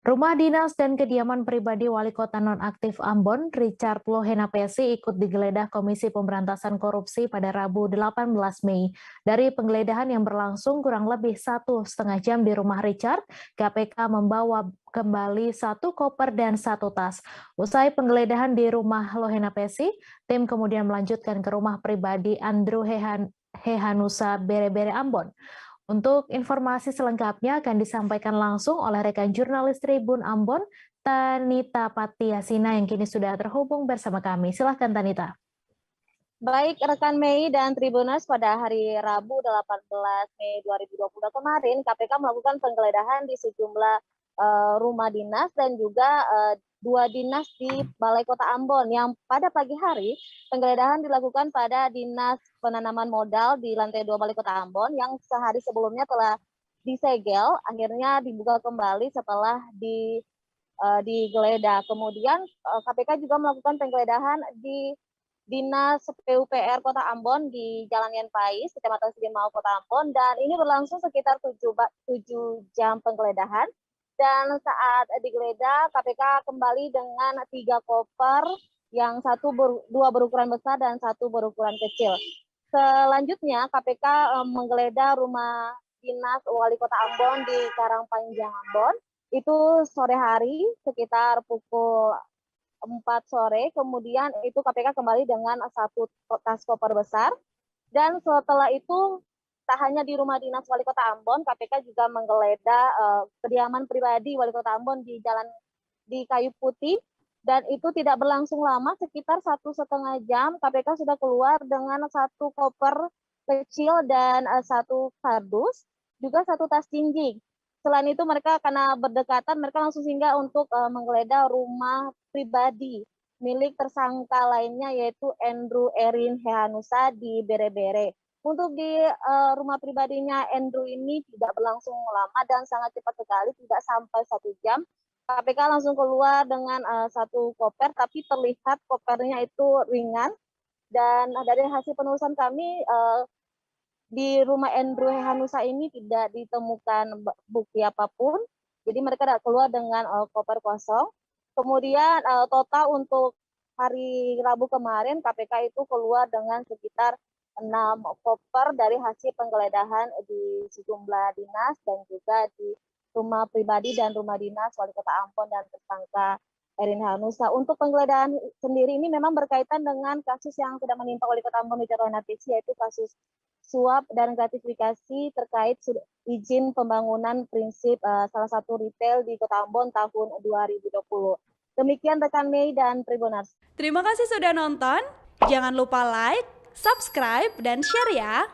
Rumah dinas dan kediaman pribadi Wali Kota Nonaktif Ambon, Richard Lohenapesi, ikut digeledah Komisi Pemberantasan Korupsi pada Rabu 18 Mei. Dari penggeledahan yang berlangsung kurang lebih 1,5 jam di rumah Richard, KPK membawa kembali 1 koper dan 1 tas. Usai penggeledahan di rumah Lohenapesi, tim kemudian melanjutkan ke rumah pribadi Andrew Hehanusa Bere-Bere Ambon. Untuk informasi selengkapnya akan disampaikan langsung oleh rekan jurnalis Tribun Ambon, Tanita Patiasina yang kini sudah terhubung bersama kami. Silahkan Tanita. Baik rekan Mei dan Tribuners, pada hari Rabu 18 Mei 2022 kemarin, KPK melakukan penggeledahan di sejumlah rumah dinas dan juga 2 dinas di Balai Kota Ambon yang pada pagi hari penggeledahan dilakukan pada Dinas Penanaman Modal di lantai 2 Balai Kota Ambon yang sehari sebelumnya telah disegel, akhirnya dibuka kembali setelah digeledah. Kemudian KPK juga melakukan penggeledahan di Dinas PUPR Kota Ambon di Jalan Yen Pais, Kecamatan Silimau, Kota Ambon, dan ini berlangsung sekitar 7 jam penggeledahan. Dan saat digeledah, KPK kembali dengan 3 koper, yang 2 berukuran besar dan 1 berukuran kecil. Selanjutnya, KPK menggeledah rumah dinas Wali Kota Ambon di Karangpanjang Ambon. Itu sore hari sekitar pukul 4 sore, kemudian itu KPK kembali dengan 1 tas koper besar. Dan setelah itu tak hanya di rumah dinas Wali Kota Ambon, KPK juga menggeledah kediaman pribadi Wali Kota Ambon di Kayu Putih, dan itu tidak berlangsung lama, sekitar 1,5 jam KPK sudah keluar dengan 1 koper kecil dan 1 kardus, juga 1 tas jinjing. Selain itu mereka karena berdekatan, mereka langsung singgah untuk menggeledah rumah pribadi milik tersangka lainnya, yaitu Andrew Erin Hehanusa di Bere-Bere. Untuk di rumah pribadinya Andrew ini tidak berlangsung lama dan sangat cepat sekali, tidak sampai 1 jam. KPK langsung keluar dengan 1 koper, tapi terlihat kopernya itu ringan. Dan dari hasil penelusuran kami, di rumah Andrew Hehanusa ini tidak ditemukan bukti apapun, jadi mereka keluar dengan koper kosong. Kemudian total untuk hari Rabu kemarin KPK itu keluar dengan sekitar 6 koper dari hasil penggeledahan di sejumlah dinas dan juga di rumah pribadi dan rumah dinas Wali Kota Ambon dan tersangka Erin Hehanusa. Untuk penggeledahan sendiri ini memang berkaitan dengan kasus yang sudah menimpa Wali Kota Ambon Richard Lohenapesi, yaitu kasus suap dan gratifikasi terkait izin pembangunan prinsip salah satu retail di Kota Ambon tahun 2020. Demikian rekan Mei dan Tribuners. Terima kasih sudah nonton. Jangan lupa like, subscribe, dan share ya.